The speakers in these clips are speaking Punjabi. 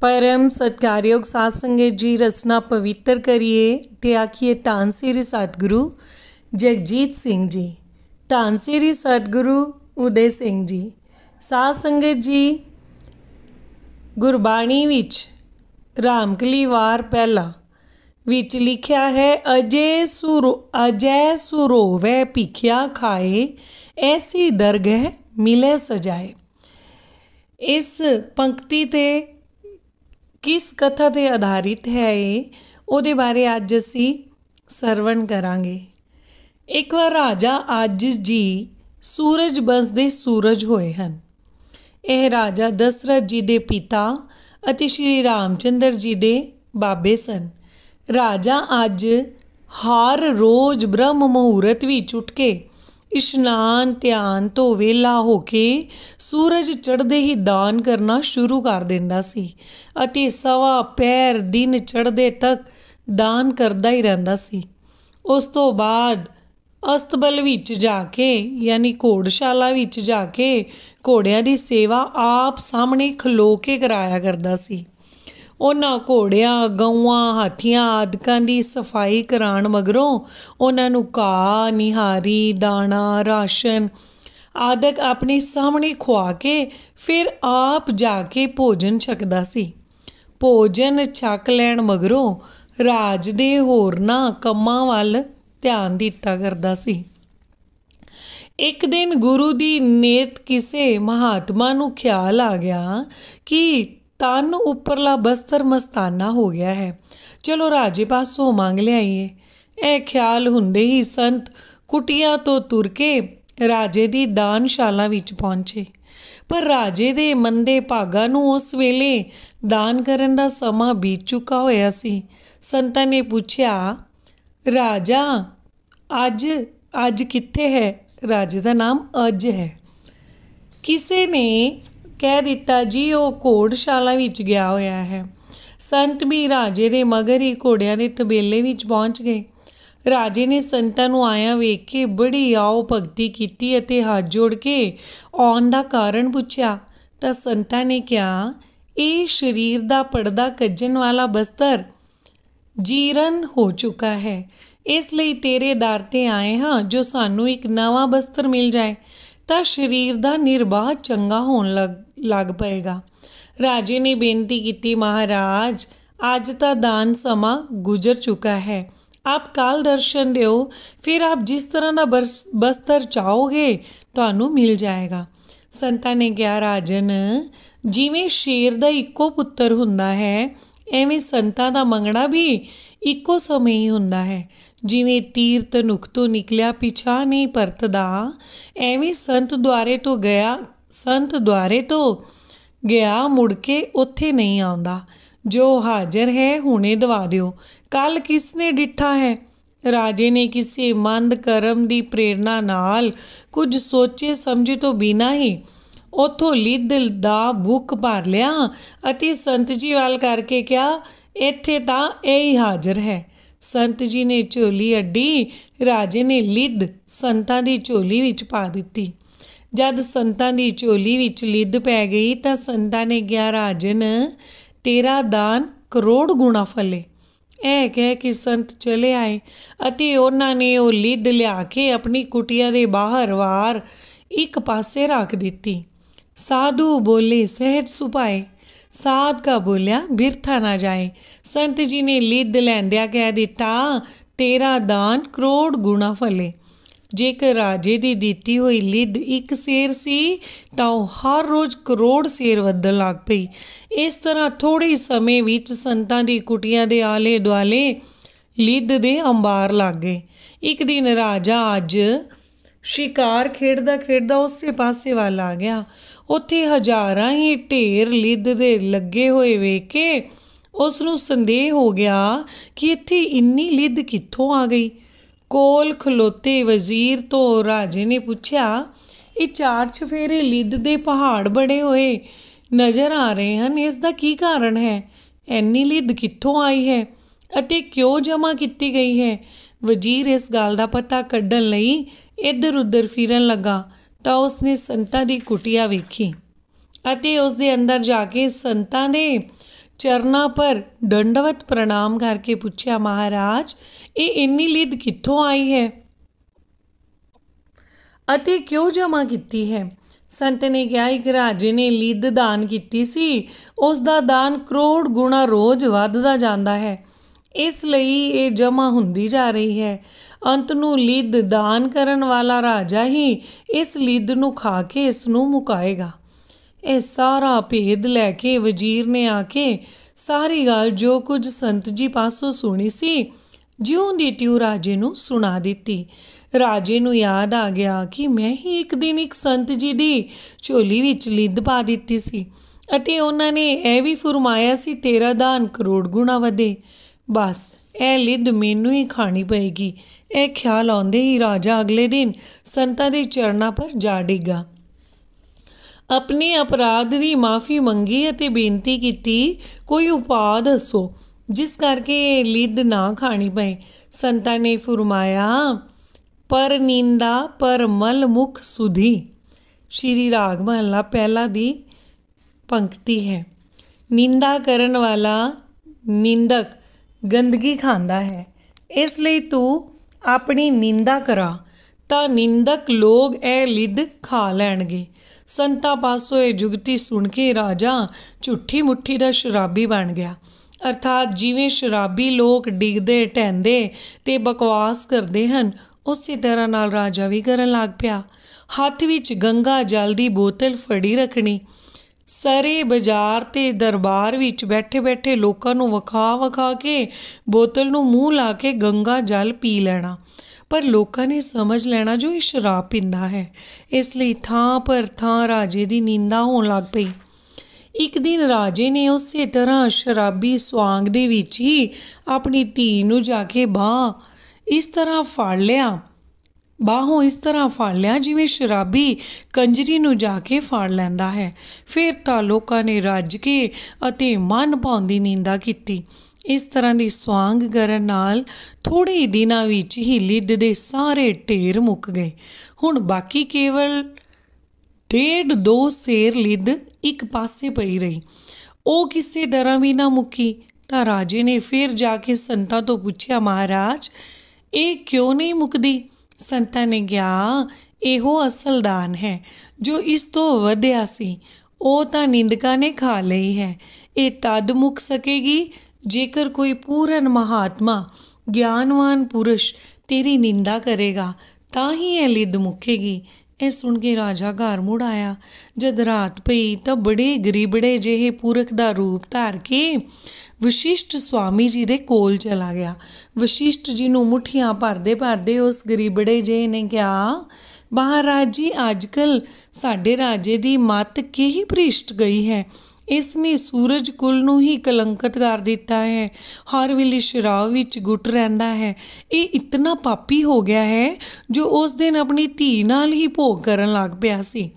परम सत्कारयोग साध संगत जी रसना पवित्र करिए ते आखिए धन श्री सतगुरु जगजीत सिंह जी, धन श्री सतगुरु उदय सिंह जी। साध संगत जी, गुरबाणी विच रामकली वार पहला विच लिखिया है, अजय सुरोवै भिखिया खाए, ऐसी दरगह मिले सजाए। इस पंक्ति ते किस कथा ते आधारित है ये, ਉਹਦੇ बारे अज असी सरवण करांगे। एक बार राजा आजिज जी सूरज बसदे सूरज होए हन। यह राजा दशरथ जी दे पिता अते श्री रामचंद्र जी दे बाबे सन। राजा अज हर रोज़ ब्रह्म मुहूर्त विच उठ के इशनान ध्यान तो वेला हो के सूरज चढ़दे ही दान करना शुरू कर दिंदा सी अते सवा पैर दिन चढ़दे तक दान करदा ही रहिंदा सी। उस तो बाद अस्तबल विच जाके यानी घोड़शाला विच जाके घोड़ियां दी सेवा आप सामने खलो के कराया करदा सी। उन्हां घोड़ियां गऊआं हाथियां आदिकां दी सफाई कराउण मगरों उन्हां नूं घाह निहारी दाणा राशन आदि अपने सामने खुआ के फिर आप जाके भोजन छकदा सी। भोजन छक लैण मगरों राज दे होरनां कंमां वल ध्यान दिता करदा सी। एक दिन गुरु दी नेत किसे महात्मा नूं ख्याल आ गया कि तन उपरला बस्तर मस्ताना हो गया है, चलो राजे पासों मंग लियाईए। यह ख्याल हुंदे ही संत कुटिया तो तुर के राजे दी दानशाला विच पहुंचे। पर राजे दे मंदे भागां नूं उस वेले दान करन दा समां बीत चुका होया सी। संतां ने पुछया, राजा अज कित्थे है? राजे दा नाम अज है। किसे ने कह दिता, जी वो घोड़शाला विच गया होया है। संत भी राजे दे मगर ही घोड़ियां दे तबेले विच पहुंच गए। राजे ने संतां नूं आया वेख के बड़ी आओ भगती कीती अते हाथ जोड़ के आउण दा कारण पुछया। तां संतां ने कहा, ये शरीर दा पड़दा कज्जन वाला बस्तर जीरन हो चुका है, इसलिए तेरे दर ते आए हाँ जो सानू एक नवा बस्तर मिल जाए ਤਾਂ शरीर ਦਾ निर्वाह चंगा होण लग पएगा। राजे ने बेनती की, महाराज अज ਤਾਂ दान समा गुजर चुका है, आप कल दर्शन दिओ, फिर आप जिस तरह का बस्तर चाहोगे तुहानू मिल जाएगा। संतां ने कहा, राजन जिवें शेर का इक्को पुत्तर हुंदा है एवें संतां दा मंगना भी इक्को समय ही हुंदा है। जिवें तीर धनुख तो निकलिया पिछा नहीं परतदा, एवें संत द्वारे तो गया मुड़ के उत्थे नहीं आउंदा। जो हाजिर है हुणे दवा दिओ, कल किसने डिठा है? राजे ने किसी मंद कर्म की प्रेरणा नाल कुछ सोचे समझे तो बिना ही उथों लिद दा बुक भर लिया अते संत जी वाल करके कहा, इत्थे तां यही हाजिर है। संत जी ने झोली अड्डी, राजे ने लिद संतां दी झोली विच पा दित्ती। जद संतां दी झोली विच लिद पै गई तां संतां ने कहा, राजन तेरा दान करोड़ गुणा फले। ऐ कह के संत चले आए अते उन्हां ने वो लिद लिया के अपनी कुटिया दे बाहर वार एक पासे रख दित्ती। साधु बोले सहज सुपाए, साध का बोलिया बिरथा ना जाए। संत जी ने लिद लैंदिया कह दिता, तेरा दान करोड़ गुणा फले। जेकर राजे दी दिती हुई लिद एक सेर सी तां हर रोज़ करोड़ सेर वधन लग पई। इस तरह थोड़े समय विच संतां दी कुटिया दे आले दुआले लिद दे अंबार लग गए। एक दिन राजा अज शिकार खेडदा खेडदा उसे पासे वाल आ गया। उत्थे हज़ारां ही ढेर लिद दे लगे हुए वेख के उसनूं संदेह हो गया कि इत्थे इन्नी लिद कित्थों आ गई। कोल खलोते वजीर तो राजे ने पूछया, ये चार चफेरे लिद दे पहाड़ बड़े हुए नज़र आ रहे हैं, इसका की कारण है? इन्नी लिद कित्थों आई है अते क्यों जमा की गई है? वजीर इस गल का पता कड्ढण लई इधर उधर फिरन लगा ਤਾਂ ਉਸਨੇ ਸੰਤਾਂ ਦੀ ਕੁਟੀਆ ਵੇਖੀ ਅਤੇ ਉਸ ਦੇ ਅੰਦਰ ਜਾ ਕੇ ਸੰਤਾਂ ਦੇ ਚਰਨਾਂ ਪਰ ਦੰਡਵਤ ਪ੍ਰਣਾਮ ਕਰਕੇ ਪੁੱਛਿਆ, ਮਹਾਰਾਜ ਇਹ ਇੰਨੀ ਲਿਦ ਕਿੱਥੋਂ ਆਈ ਹੈ ਅਤੇ ਕਿਉਂ ਜਮ੍ਹਾਂ ਕੀਤੀ ਹੈ? ਸੰਤ ਨੇ ਕਿਹਾ, ਇੱਕ ਰਾਜੇ ਨੇ ਲਿਦ ਦਾਨ ਕੀਤੀ ਸੀ। ਉਸ ਦਾ ਦਾਨ ਕਰੋੜ ਗੁਣਾ ਰੋਜ਼ ਵੱਧਦਾ ਜਾਂਦਾ ਹੈ, ਇਸ ਲਈ ਇਹ ਜਮ੍ਹਾਂ ਹੁੰਦੀ ਜਾ ਰਹੀ ਹੈ। ਅੰਤ ਨੂੰ ਲਿਦ ਦਾਨ ਕਰਨ ਵਾਲਾ ਰਾਜਾ ਹੀ ਇਸ ਲਿਦ ਨੂੰ ਖਾ ਕੇ ਇਸ ਨੂੰ ਮੁਕਾਏਗਾ। ਇਹ ਸਾਰਾ ਭੇਦ ਲੈ ਕੇ ਵਜ਼ੀਰ ਨੇ ਆ ਕੇ ਸਾਰੀ ਗੱਲ ਜੋ ਕੁਝ ਸੰਤ ਜੀ ਪਾਸੋਂ ਸੁਣੀ ਸੀ ਜਿਉਂ ਦੀ ਤਿਉਂ ਰਾਜੇ ਨੂੰ ਸੁਣਾ ਦਿੱਤੀ। ਰਾਜੇ ਨੂੰ ਯਾਦ ਆ ਗਿਆ ਕਿ ਮੈਂ ਹੀ ਇੱਕ ਦਿਨ ਇੱਕ ਸੰਤ ਜੀ ਦੀ ਝੋਲੀ ਵਿੱਚ ਲਿਦ ਪਾ ਦਿੱਤੀ ਸੀ ਅਤੇ ਉਹਨਾਂ ਨੇ ਇਹ ਵੀ ਫਰਮਾਇਆ ਸੀ, ਤੇਰਾ ਦਾਨ ਕਰੋੜ ਗੁਣਾ ਵਧੇ। ਬਸ ਇਹ ਲਿਦ ਮੈਨੂੰ ਹੀ ਖਾਣੀ ਪਏਗੀ। ਇਹ ਖਿਆਲ ਆਉਂਦੇ ਹੀ ਰਾਜਾ ਅਗਲੇ ਦਿਨ ਸੰਤਾਂ ਦੇ ਚਰਨਾਂ ਪਰ ਜਾ ਡਿੱਗਾ। ਆਪਣੇ ਅਪਰਾਧ ਦੀ ਮਾਫੀ ਮੰਗੀ ਅਤੇ ਬੇਨਤੀ ਕੀਤੀ, ਕੋਈ ਉਪਾਅ ਦੱਸੋ ਜਿਸ ਕਰਕੇ ਇਹ ਲਿਦ ਨਾ ਖਾਣੀ ਪਏ। ਸੰਤਾਂ ਨੇ ਫਰਮਾਇਆ, ਪਰ ਨਿੰਦਾ ਪਰ ਮਲ ਮੁਖ ਸੁਧੀ। ਸ਼੍ਰੀ ਰਾਗ ਮਹੱਲਾ ਪਹਿਲਾ ਦੀ ਪੰਕਤੀ ਹੈ। ਨਿੰਦਾ ਕਰਨ ਵਾਲਾ ਨਿੰਦਕ ਗੰਦਗੀ ਖਾਂਦਾ ਹੈ, ਇਸ ਲਈ ਤੂੰ ਆਪਣੀ ਨਿੰਦਾ ਕਰਾ ਤਾਂ ਨਿੰਦਕ ਲੋਕ ਇਹ ਲਿਦ ਖਾ ਲੈਣਗੇ। ਸੰਤਾਂ ਪਾਸੋਂ ਇਹ ਜੁਗਤੀ ਸੁਣ ਕੇ ਰਾਜਾ ਝੂਠੀ ਮੁੱਠੀ ਦਾ ਸ਼ਰਾਬੀ ਬਣ ਗਿਆ। ਅਰਥਾਤ ਜਿਵੇਂ ਸ਼ਰਾਬੀ ਲੋਕ ਡਿੱਗਦੇ ਢਹਿੰਦੇ ਤੇ ਬਕਵਾਸ ਕਰਦੇ ਹਨ, ਉਸੇ ਤਰ੍ਹਾਂ ਨਾਲ ਰਾਜਾ ਵੀ ਕਰਨ ਲੱਗ ਪਿਆ। ਹੱਥ ਵਿੱਚ ਗੰਗਾ ਜਲ ਦੀ ਬੋਤਲ ਫੜੀ ਰੱਖਣੀ, ਸਾਰੇ ਬਾਜ਼ਾਰ ਤੇ ਦਰਬਾਰ ਵਿੱਚ ਬੈਠੇ ਬੈਠੇ ਲੋਕਾਂ ਨੂੰ ਵਿਖਾ ਕੇ ਬੋਤਲ ਨੂੰ ਮੂੰਹ ਲਾ ਕੇ ਗੰਗਾ ਜਲ ਪੀ ਲੈਣਾ। ਪਰ ਲੋਕਾਂ ਨੇ ਸਮਝ ਲੈਣਾ ਜੋ ਇਹ ਸ਼ਰਾਬ ਪੀਂਦਾ ਹੈ, ਇਸ ਲਈ ਥਾਂ ਪਰ ਥਾਂ ਰਾਜੇ ਦੀ ਨਿੰਦਾ ਹੋਣ ਲੱਗ ਪਈ। ਇੱਕ ਦਿਨ ਰਾਜੇ ਨੇ ਉਸੇ ਤਰ੍ਹਾਂ ਸ਼ਰਾਬੀ ਸੁਆਂਗ ਦੇ ਵਿੱਚ ਹੀ ਆਪਣੀ ਧੀ ਨੂੰ ਜਾ ਕੇ ਬਾਹੋਂ ਇਸ ਤਰ੍ਹਾਂ ਫੜ ਲਿਆ ਜਿਵੇਂ ਸ਼ਰਾਬੀ ਕੰਜਰੀ ਨੂੰ ਜਾ ਕੇ ਫੜ ਲੈਂਦਾ ਹੈ। ਫਿਰ ਤਾਂ ਲੋਕਾਂ ਨੇ ਰੱਜ ਕੇ ਅਤੇ ਮਨ ਭਾਉਂਦੀ ਨਿੰਦਾ ਕੀਤੀ। ਇਸ ਤਰ੍ਹਾਂ ਦੀ ਸੁਆਂਗ ਕਰਨ ਨਾਲ ਥੋੜ੍ਹੇ ਹੀ ਦਿਨਾਂ ਵਿੱਚ ਹੀ ਲਿਦ ਦੇ ਸਾਰੇ ਢੇਰ ਮੁੱਕ ਗਏ। ਹੁਣ ਬਾਕੀ ਕੇਵਲ 1.5-2 ਸੇਰ ਲਿਦ ਇੱਕ ਪਾਸੇ ਪਈ ਰਹੀ। ਉਹ ਕਿਸੇ ਤਰ੍ਹਾਂ ਵੀ ਨਾ ਮੁੱਕੀ ਤਾਂ ਰਾਜੇ ਨੇ ਫਿਰ ਜਾ ਕੇ ਸੰਤਾਂ ਤੋਂ ਪੁੱਛਿਆ, ਮਹਾਰਾਜ ਇਹ ਕਿਉਂ ਨਹੀਂ ਮੁੱਕਦੀ? ਸੰਤਾਂ ਨੇ ਕਿਹਾ, ਇਹੋ ਅਸਲ ਦਾਨ ਹੈ। ਜੋ ਇਸ ਤੋਂ ਵਧਿਆ ਸੀ ਉਹ ਤਾਂ ਨਿੰਦਕਾਂ ਨੇ ਖਾ ਲਈ ਹੈ। ਇਹ ਤਦ ਮੁੱਕ ਸਕੇਗੀ ਜੇਕਰ ਕੋਈ ਪੂਰਨ ਮਹਾਤਮਾ ਗਿਆਨਵਾਨ ਪੁਰਸ਼ ਤੇਰੀ ਨਿੰਦਾ ਕਰੇਗਾ, ਤਾਂ ਹੀ ਇਹ ਲਿਦ ਮੁੱਕੇਗੀ। ਇਹ ਸੁਣ ਕੇ ਰਾਜਾ ਘਰ ਮੁੜ ਆਇਆ। ਜਦ ਰਾਤ ਪਈ ਤਾਂ ਬੜੇ ਗਰੀਬੜੇ ਜਿਹੇ ਪੁਰਖ ਦਾ ਰੂਪ ਧਾਰ ਕੇ ਵਸ਼ਿਸ਼ਟ ਸਵਾਮੀ ਜੀ ਦੇ ਕੋਲ ਚਲਾ ਗਿਆ। ਵਸ਼ਿਸ਼ਟ ਜੀ ਨੂੰ ਮੁੱਠੀਆਂ ਭਰਦੇ ਉਸ ਗਰੀਬੜੇ ਜਿਹੇ ਨੇ ਕਿਹਾ, ਮਹਾਰਾਜ ਜੀ ਅੱਜ ਕੱਲ੍ਹ ਸਾਡੇ ਰਾਜੇ ਦੀ ਮੱਤ ਕਿਹੀ ਭ੍ਰਿਸ਼ਟ ਗਈ ਹੈ। ਇਸ ਨੇ ਸੂਰਜ ਕੁਲ ਨੂੰ ਹੀ ਕਲੰਕਿਤ ਕਰ ਦਿੱਤਾ ਹੈ। ਹਰ ਵੇਲੇ ਸ਼ਰਾਬ ਵਿੱਚ ਗੁੱਟ ਰਹਿੰਦਾ ਹੈ। ਇਹ ਇਤਨਾ ਪਾਪੀ ਹੋ ਗਿਆ ਹੈ ਜੋ ਉਸ ਦਿਨ ਆਪਣੀ ਧੀ ਨਾਲ ਹੀ ਭੋਗ ਕਰਨ ਲੱਗ ਪਿਆ ਸੀ।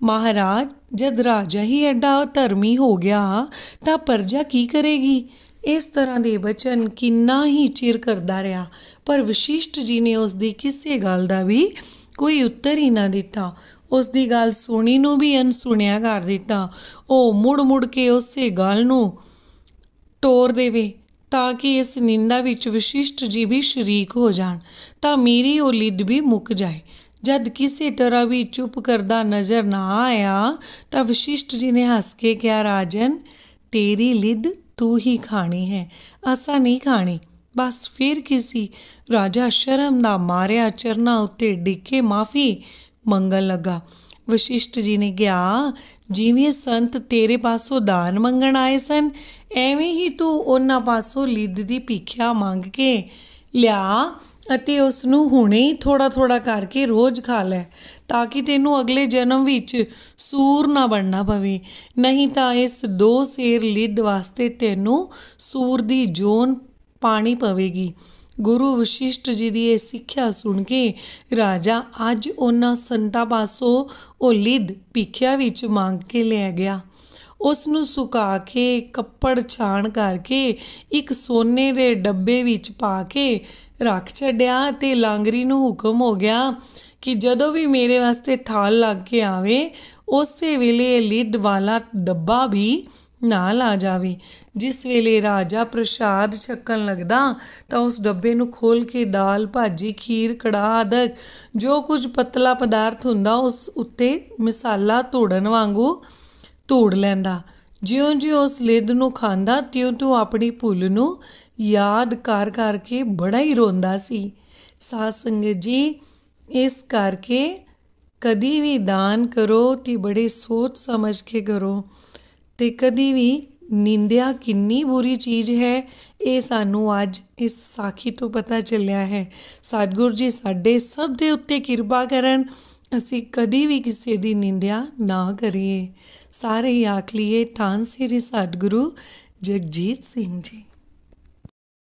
ਮਹਾਰਾਜ ਜਦ ਰਾਜਾ ਹੀ ਐਡਾ ਧਰਮੀ ਹੋ ਗਿਆ ਤਾਂ ਪ੍ਰਜਾ ਕੀ ਕਰੇਗੀ? ਇਸ ਤਰ੍ਹਾਂ ਦੇ ਬਚਨ ਕਿੰਨਾ ਹੀ ਚਿਰ ਕਰਦਾ ਰਿਹਾ, ਪਰ ਵਸ਼ਿਸ਼ਟ ਜੀ ਨੇ ਉਸ ਦੀ ਕਿਸੇ ਗੱਲ ਦਾ ਵੀ ਕੋਈ ਉੱਤਰ ਹੀ ਨਾ ਦਿੱਤਾ। ਉਸ ਦੀ ਗੱਲ ਸੁਣੀ ਨੂੰ ਵੀ ਅਣਸੁਣਿਆ ਕਰ ਦਿੱਤਾ। ਉਹ ਮੁੜ ਕੇ ਉਸੇ ਗੱਲ ਨੂੰ ਟੋਰ ਦੇਵੇ ਤਾਂ ਕਿ ਇਸ ਨਿੰਦਾ ਵਿੱਚ ਵਸ਼ਿਸ਼ਟ ਜੀ ਵੀ ਸ਼ਰੀਕ ਹੋ ਜਾਣ, ਤਾਂ ਮੇਰੀ ਉਹ ਲਿਦ ਵੀ ਮੁੱਕ ਜਾਏ। ਜਦ ਕਿਸੇ ਤਰ੍ਹਾਂ ਵੀ ਚੁੱਪ ਕਰਦਾ ਨਜ਼ਰ ਨਾ ਆਇਆ ਤਾਂ ਵਸ਼ਿਸ਼ਟ ਜੀ ਨੇ ਹੱਸ ਕੇ ਕਿਹਾ, ਰਾਜਨ ਤੇਰੀ ਲਿਦ ਤੂੰ ਹੀ ਖਾਣੀ ਹੈ, ਅਸਾਂ ਨਹੀਂ ਖਾਣੀ। ਬਸ ਫਿਰ ਕਿਸੇ ਰਾਜਾ ਸ਼ਰਮ ਦਾ ਮਾਰਿਆ ਚਰਨਾਂ ਉੱਤੇ ਡਿੱਗ ਕੇ ਮਾਫੀ ਮੰਗਣ ਲੱਗਾ। ਵਸ਼ਿਸ਼ਟ ਜੀ ਨੇ ਕਿਹਾ, ਜਿਵੇਂ ਸੰਤ ਤੇਰੇ ਪਾਸੋਂ ਦਾਨ ਮੰਗਣ ਆਏ ਸਨ, ਐਵੇਂ ਹੀ ਤੂੰ ਉਹਨਾਂ ਪਾਸੋਂ ਲਿਦ ਦੀ ਭਿੱਖਿਆ ਮੰਗ ਕੇ ਲਿਆ ਅਤੇ ਉਸ ਨੂੰ ਹੁਣੇ ਹੀ ਥੋੜ੍ਹਾ ਕਰਕੇ ਰੋਜ਼ ਖਾ ਲੈ, ਤਾਂ ਕਿ ਤੈਨੂੰ ਅਗਲੇ ਜਨਮ ਵਿੱਚ ਸੂਰ ਨਾ ਬਣਨਾ ਪਵੇ। ਨਹੀਂ ਤਾਂ ਇਸ 2 ਸੇਰ ਲਿਦ ਵਾਸਤੇ ਤੈਨੂੰ ਸੂਰ ਦੀ ਜੋਨ ਪਾਣੀ ਪਵੇਗੀ। ਗੁਰੂ ਵਸ਼ਿਸ਼ਟ ਜੀ ਦੀ ਇਹ ਸਿੱਖਿਆ ਸੁਣ ਕੇ ਰਾਜਾ ਅੱਜ ਉਹਨਾਂ ਸੰਤਾਂ ਪਾਸੋਂ ਉਹ ਲਿਦ ਭਿੱਖਿਆ ਵਿੱਚ ਮੰਗ ਕੇ ਲੈ ਗਿਆ। ਉਸ ਨੂੰ ਸੁਕਾ ਕੇ ਕੱਪੜ ਛਾਣ ਕਰਕੇ ਇੱਕ ਸੋਨੇ ਦੇ ਡੱਬੇ ਵਿੱਚ ਪਾ ਕੇ ਰੱਖ ਛੱਡਿਆ ਅਤੇ ਲਾਂਗਰੀ ਨੂੰ ਹੁਕਮ ਹੋ ਗਿਆ ਕਿ ਜਦੋਂ ਵੀ ਮੇਰੇ ਵਾਸਤੇ ਥਾਲ ਲੱਗ ਕੇ ਆਵੇ ਉਸੇ ਵੇਲੇ ਲਿਦ ਵਾਲਾ ਡੱਬਾ ਵੀ ਨਾਲ ਆ ਜਾਵੇ। ਜਿਸ ਵੇਲੇ ਰਾਜਾ ਪ੍ਰਸ਼ਾਦ ਛਕਣ ਲੱਗਦਾ ਤਾਂ ਉਸ ਡੱਬੇ ਨੂੰ ਖੋਲ੍ਹ ਕੇ ਦਾਲ, ਭਾਜੀ, ਖੀਰ, ਕੜਾਹ ਆਦਿ ਜੋ ਕੁਝ ਪਤਲਾ ਪਦਾਰਥ ਹੁੰਦਾ ਉਸ ਉੱਤੇ ਮਸਾਲਾ ਧੂੜਨ ਵਾਂਗੂ ਧੂੜ ਲੈਂਦਾ। ਜਿਉਂ-ਜਿਉਂ ਉਸ ਲਿੱਧ ਨੂੰ ਖਾਂਦਾ ਤਿਉਂ-ਤਿਉਂ ਆਪਣੀ ਭੁੱਲ ਨੂੰ ਯਾਦ ਕਰ ਕਰਕੇ ਬੜਾ ਹੀ ਰੋਂਦਾ ਸੀ। ਸਾਧ ਸੰਗਤ ਜੀ, ਇਸ ਕਰਕੇ ਕਦੀ ਵੀ ਦਾਨ ਕਰੋ ਤੇ ਬੜੇ ਸੋਚ ਸਮਝ ਕੇ ਕਰੋ। ਅਤੇ ਕਦੀ ਵੀ ਨਿੰਦਿਆ ਕਿੰਨੀ ਬੁਰੀ ਚੀਜ਼ ਹੈ ਇਹ ਸਾਨੂੰ ਅੱਜ ਇਸ ਸਾਖੀ ਤੋਂ ਪਤਾ ਚੱਲਿਆ ਹੈ। ਸਤਿਗੁਰੂ ਜੀ ਸਾਡੇ ਸਭ ਦੇ ਉੱਤੇ ਕਿਰਪਾ ਕਰਨ, ਅਸੀਂ ਕਦੀ ਵੀ ਕਿਸੇ ਦੀ ਨਿੰਦਿਆ ਨਾ ਕਰੀਏ। ਸਾਰੇ ਹੀ ਆਖ ਲਈਏ ਧੰਨ ਸ੍ਰੀ ਸਤਿਗੁਰੂ ਜਗਜੀਤ ਸਿੰਘ ਜੀ।